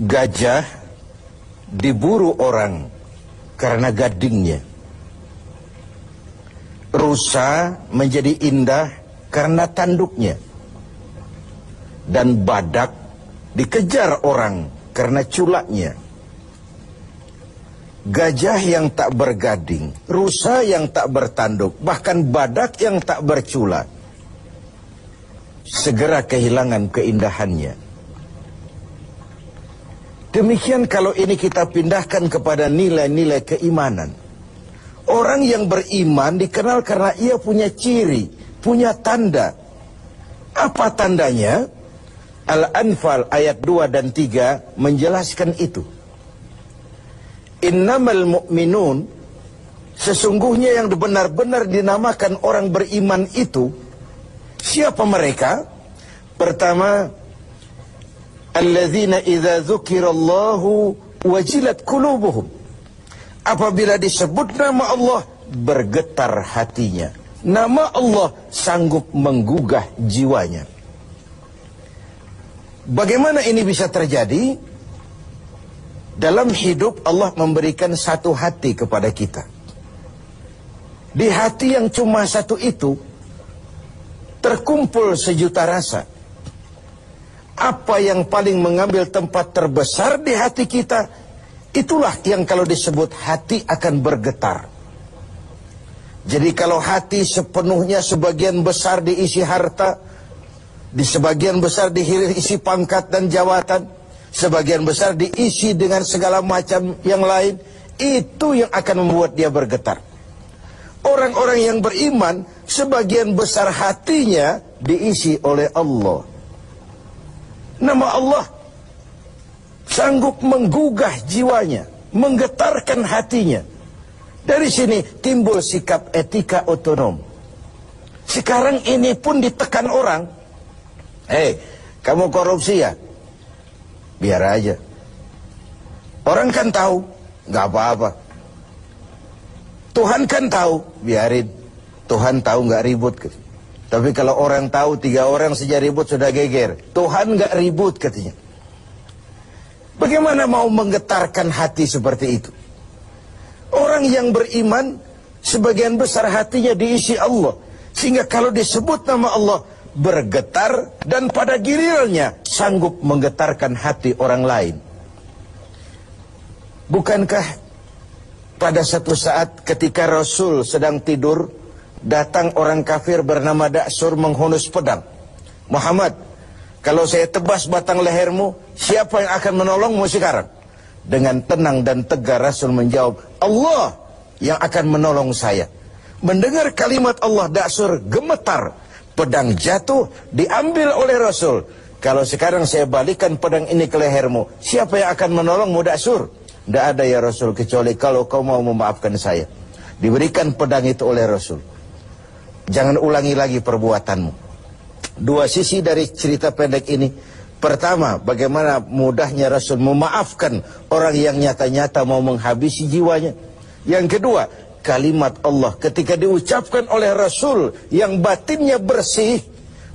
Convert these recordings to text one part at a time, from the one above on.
Gajah diburu orang karena gadingnya. Rusa menjadi indah karena tanduknya. Dan badak dikejar orang karena culaknya. Gajah yang tak bergading, rusa yang tak bertanduk, bahkan badak yang tak berculak, segera kehilangan keindahannya. Demikian kalau ini kita pindahkan kepada nilai-nilai keimanan. Orang yang beriman dikenal karena ia punya ciri, punya tanda. Apa tandanya? Al-Anfal ayat 2 dan 3 menjelaskan itu. Innamal mu'minun, sesungguhnya yang benar-benar dinamakan orang beriman itu, siapa mereka? Pertama, alladzina idza dzukirallahu wajilat qulubuhum. Apabila disebut nama Allah, bergetar hatinya. Nama Allah sanggup menggugah jiwanya. Bagaimana ini bisa terjadi? Dalam hidup Allah memberikan satu hati kepada kita. Di hati yang cuma satu itu terkumpul sejuta rasa. Apa yang paling mengambil tempat terbesar di hati kita, itulah yang kalau disebut hati akan bergetar. Jadi kalau hati sepenuhnya sebagian besar diisi harta, di sebagian besar diisi pangkat dan jawatan, sebagian besar diisi dengan segala macam yang lain, itu yang akan membuat dia bergetar. Orang-orang yang beriman, sebagian besar hatinya diisi oleh Allah. Nama Allah sanggup menggugah jiwanya, menggetarkan hatinya. Dari sini timbul sikap etika otonom. Sekarang ini pun ditekan orang. Hei, kamu korupsi ya? Biar aja. Orang kan tahu, nggak apa-apa. Tuhan kan tahu, biarin. Tuhan tahu nggak ribut. Tapi kalau orang tahu 3 orang saja ribut sudah geger. Tuhan nggak ribut katanya. Bagaimana mau menggetarkan hati seperti itu? Orang yang beriman, sebagian besar hatinya diisi Allah. Sehingga kalau disebut nama Allah, bergetar dan pada gilirannya sanggup menggetarkan hati orang lain. Bukankah pada satu saat ketika Rasul sedang tidur, datang orang kafir bernama Da'sur menghunus pedang. Muhammad, kalau saya tebas batang lehermu, siapa yang akan menolongmu sekarang? Dengan tenang dan tegar Rasul menjawab, Allah yang akan menolong saya. Mendengar kalimat Allah, Da'sur gemetar. Pedang jatuh, diambil oleh Rasul. Kalau sekarang saya balikan pedang ini ke lehermu, siapa yang akan menolongmu, Da'sur? Tidak ada ya Rasul, kecuali kalau kau mau memaafkan saya. Diberikan pedang itu oleh Rasul. Jangan ulangi lagi perbuatanmu. Dua sisi dari cerita pendek ini. Pertama, bagaimana mudahnya Rasul memaafkan orang yang nyata-nyata mau menghabisi jiwanya. Yang kedua, kalimat Allah ketika diucapkan oleh Rasul yang batinnya bersih,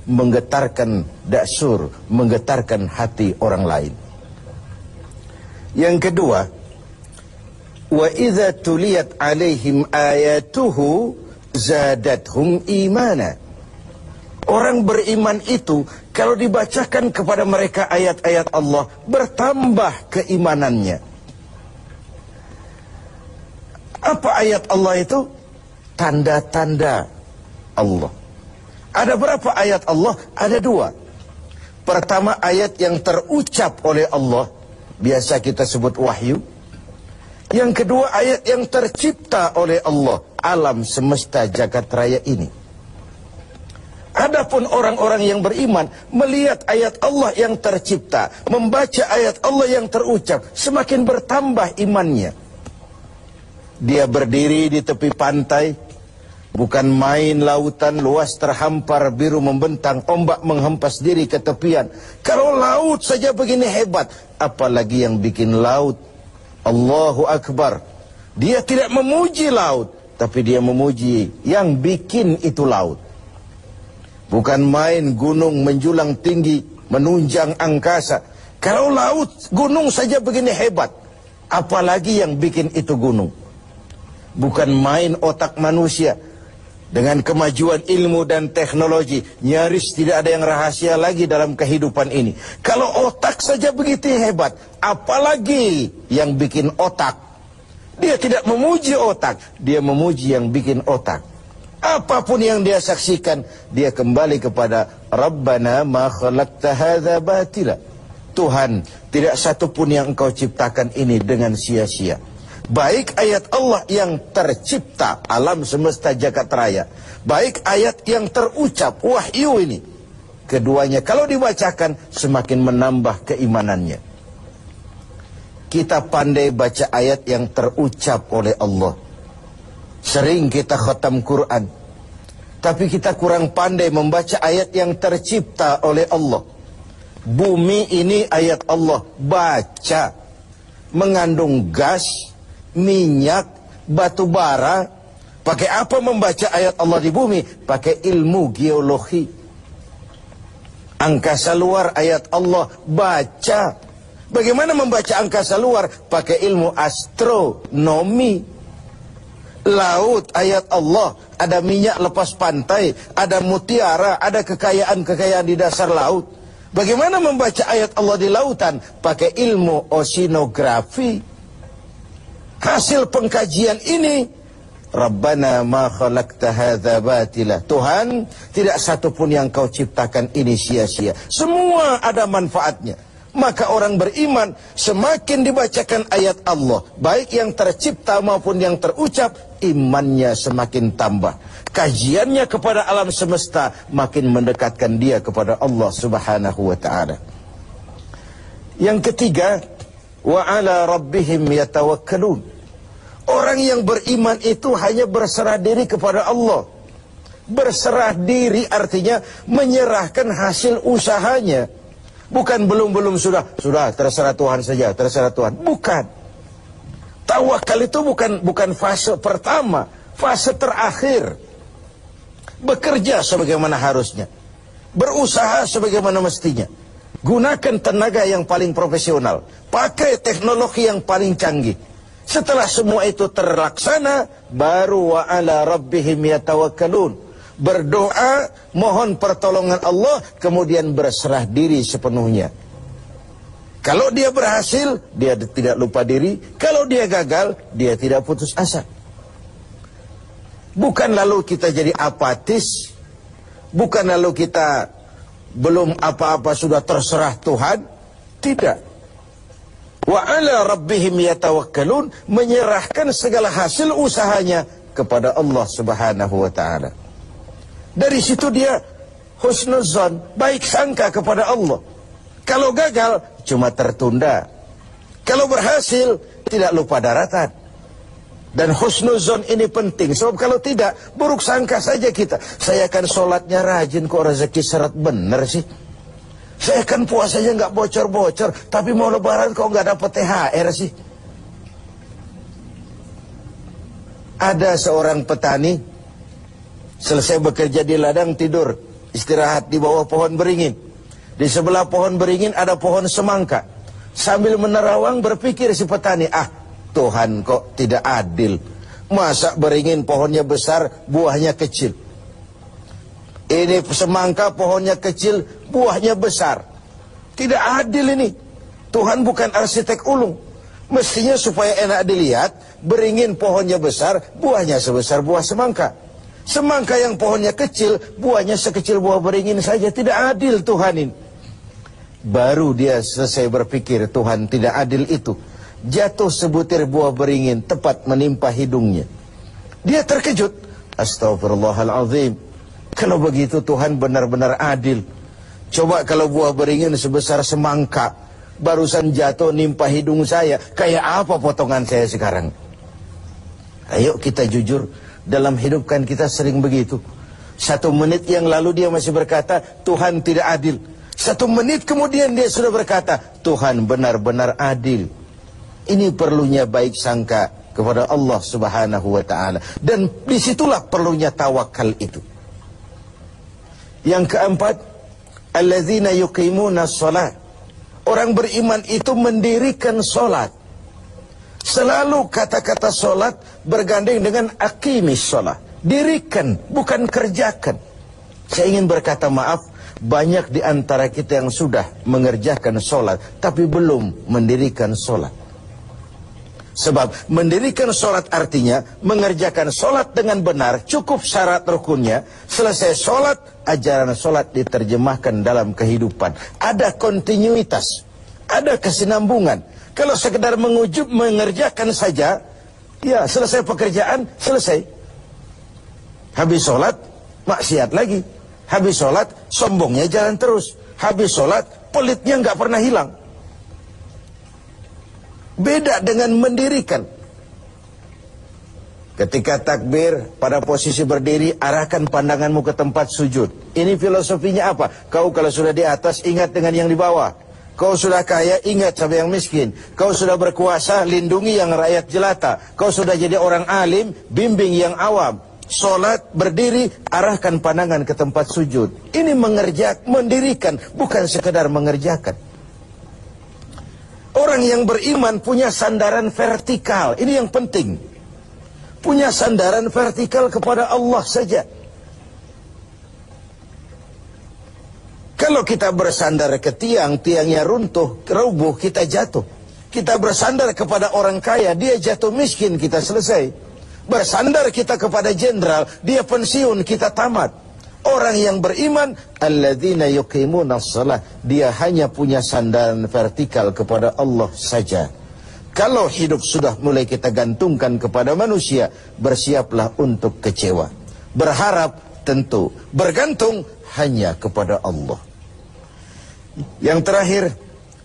menggetarkan Da'sur, menggetarkan hati orang lain. Yang kedua, wa idza tuliyat alaihim ayatuhu zadathum imana. Orang beriman itu kalau dibacakan kepada mereka ayat-ayat Allah, bertambah keimanannya. Apa ayat Allah itu? Tanda-tanda Allah. Ada berapa ayat Allah? Ada 2. Pertama, ayat yang terucap oleh Allah, biasa kita sebut wahyu. Yang kedua, ayat yang tercipta oleh Allah, alam semesta jagat raya ini. Adapun orang-orang yang beriman melihat ayat Allah yang tercipta, membaca ayat Allah yang terucap, semakin bertambah imannya. Dia berdiri di tepi pantai, bukan main lautan luas terhampar biru membentang, ombak menghempas diri ke tepian. Kalau laut saja begini hebat, apalagi yang bikin laut. Allahu Akbar. Dia tidak memuji laut, tapi dia memuji yang bikin itu laut. Bukan main gunung menjulang tinggi, menunjang angkasa. Kalau laut, gunung saja begini hebat, apalagi yang bikin itu gunung. Bukan main otak manusia. Dengan kemajuan ilmu dan teknologi, nyaris tidak ada yang rahasia lagi dalam kehidupan ini. Kalau otak saja begitu hebat, apalagi yang bikin otak. Dia tidak memuji otak, dia memuji yang bikin otak. Apapun yang dia saksikan, dia kembali kepada Rabbana ma khalaqta hadza batila. Tuhan, tidak satupun yang engkau ciptakan ini dengan sia-sia. Baik ayat Allah yang tercipta alam semesta jagat raya, baik ayat yang terucap wahyu ini, keduanya kalau dibacakan semakin menambah keimanannya. Kita pandai baca ayat yang terucap oleh Allah. Sering kita khatam Quran, tapi kita kurang pandai membaca ayat yang tercipta oleh Allah. Bumi ini ayat Allah, baca. Mengandung gas, minyak, batu bara. Pakai apa membaca ayat Allah di bumi? Pakai ilmu geologi. Angkasa luar ayat Allah, baca. Bagaimana membaca angkasa luar? Pakai ilmu astronomi. Laut ayat Allah, ada minyak lepas pantai, ada mutiara, ada kekayaan-kekayaan di dasar laut. Bagaimana membaca ayat Allah di lautan? Pakai ilmu oceanografi. Hasil pengkajian ini, Rabbana ma khalaqta hadza batila. Tuhan, tidak satupun yang kau ciptakan ini sia-sia. Semua ada manfaatnya. Maka orang beriman, semakin dibacakan ayat Allah, baik yang tercipta maupun yang terucap, imannya semakin tambah. Kajiannya kepada alam semesta makin mendekatkan dia kepada Allah Subhanahu wa ta'ala. Yang ketiga, wa ala rabbihim yatawakkalun. Orang yang beriman itu hanya berserah diri kepada Allah. Berserah diri artinya menyerahkan hasil usahanya. Bukan belum sudah terserah Tuhan saja, terserah Tuhan. Bukan. Tawakal itu bukan fase pertama, fase terakhir. Bekerja sebagaimana harusnya. Berusaha sebagaimana mestinya. Gunakan tenaga yang paling profesional. Pakai teknologi yang paling canggih. Setelah semua itu terlaksana, baru wa ala rabbihim yatawakkalun. Berdoa, mohon pertolongan Allah, kemudian berserah diri sepenuhnya. Kalau dia berhasil, dia tidak lupa diri. Kalau dia gagal, dia tidak putus asa. Bukan lalu kita jadi apatis. Bukan lalu kita belum apa-apa sudah terserah Tuhan. Tidak. Wa ala rabbihim yatawakkalun, menyerahkan segala hasil usahanya kepada Allah Subhanahu wa ta'ala. Dari situ dia husnuzon, baik sangka kepada Allah. Kalau gagal, cuma tertunda. Kalau berhasil, tidak lupa daratan. Dan husnuzon ini penting, sebab kalau tidak, buruk sangka saja kita. Saya kan sholatnya rajin, kok rezeki seret bener sih. Saya kan puasanya nggak bocor-bocor, tapi mau lebaran kok nggak dapat THR sih. Ada seorang petani, selesai bekerja di ladang, tidur, istirahat di bawah pohon beringin. Di sebelah pohon beringin ada pohon semangka. Sambil menerawang berpikir si petani, Tuhan kok tidak adil. Masa beringin pohonnya besar, buahnya kecil. Ini semangka pohonnya kecil, buahnya besar. Tidak adil ini. Tuhan bukan arsitek ulung. Mestinya supaya enak dilihat, beringin pohonnya besar, buahnya sebesar buah semangka. Semangka yang pohonnya kecil, buahnya sekecil buah beringin saja. Tidak adil Tuhan ini. Baru dia selesai berpikir Tuhan tidak adil itu, jatuh sebutir buah beringin tepat menimpa hidungnya. Dia terkejut. Astagfirullahaladzim. Kalau begitu Tuhan benar-benar adil. Coba kalau buah beringin sebesar semangka barusan jatuh nimpa hidung saya, kayak apa potongan saya sekarang? Ayo kita jujur, dalam hidup kan kita sering begitu. 1 menit yang lalu dia masih berkata Tuhan tidak adil. 1 menit kemudian dia sudah berkata Tuhan benar-benar adil. Ini perlunya baik sangka kepada Allah Subhanahu wa ta'ala. Dan disitulah perlunya tawakal itu. Yang keempat, alladzina yuqimuna shalah. Orang beriman itu mendirikan sholat. Selalu kata-kata sholat bergandeng dengan aqimis sholat. Dirikan, bukan kerjakan. Saya ingin berkata maaf, banyak di antara kita yang sudah mengerjakan sholat, tapi belum mendirikan sholat. Sebab mendirikan sholat artinya mengerjakan sholat dengan benar, cukup syarat rukunnya. Selesai sholat, ajaran sholat diterjemahkan dalam kehidupan. Ada kontinuitas, ada kesinambungan. Kalau sekedar mengerjakan saja, ya selesai pekerjaan, selesai. Habis sholat, maksiat lagi. Habis sholat, sombongnya jalan terus. Habis sholat, pelitnya nggak pernah hilang. Beda dengan mendirikan. Ketika takbir, pada posisi berdiri, arahkan pandanganmu ke tempat sujud. Ini filosofinya apa? Kau kalau sudah di atas, ingat dengan yang di bawah. Kau sudah kaya, ingat sama yang miskin. Kau sudah berkuasa, lindungi yang rakyat jelata. Kau sudah jadi orang alim, bimbing yang awam. Sholat, berdiri, arahkan pandangan ke tempat sujud. Ini mendirikan, bukan sekedar mengerjakan. Orang yang beriman punya sandaran vertikal. Ini yang penting. Punya sandaran vertikal kepada Allah saja. Kalau kita bersandar ke tiang, tiangnya runtuh, rubuh, kita jatuh. Kita bersandar kepada orang kaya, dia jatuh miskin, kita selesai. Bersandar kita kepada jenderal, dia pensiun, kita tamat. Orang yang beriman, alladzina yuqimuna shalah, dia hanya punya sandaran vertikal kepada Allah saja. Kalau hidup sudah mulai kita gantungkan kepada manusia, bersiaplah untuk kecewa. Berharap tentu, bergantung hanya kepada Allah. Yang terakhir,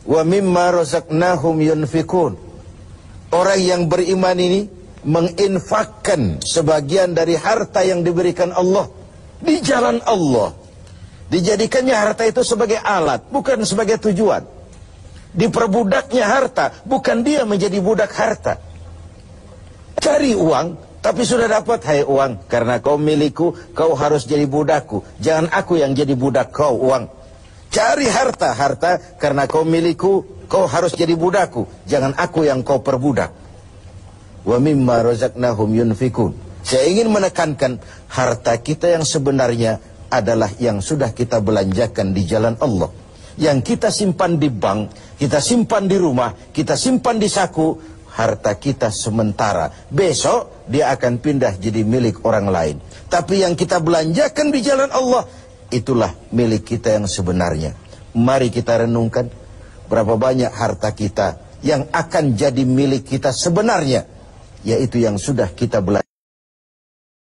wa mimma razaqnahum yunfikun. Orang yang beriman ini menginfakkan sebagian dari harta yang diberikan Allah di jalan Allah. Dijadikannya harta itu sebagai alat, bukan sebagai tujuan. Diperbudaknya harta, bukan dia menjadi budak harta. Cari uang, tapi sudah dapat, hai uang, karena kau milikku, kau harus jadi budakku. Jangan aku yang jadi budak kau, uang. Cari harta, karena kau milikku, kau harus jadi budakku. Jangan aku yang kau perbudak. Wa mimma razaqnahum yunfikun. Saya ingin menekankan, harta kita yang sebenarnya adalah yang sudah kita belanjakan di jalan Allah. Yang kita simpan di bank, kita simpan di rumah, kita simpan di saku, harta kita sementara. Besok dia akan pindah jadi milik orang lain. Tapi yang kita belanjakan di jalan Allah, itulah milik kita yang sebenarnya. Mari kita renungkan, berapa banyak harta kita yang akan jadi milik kita sebenarnya, yaitu yang sudah kita belanjakan.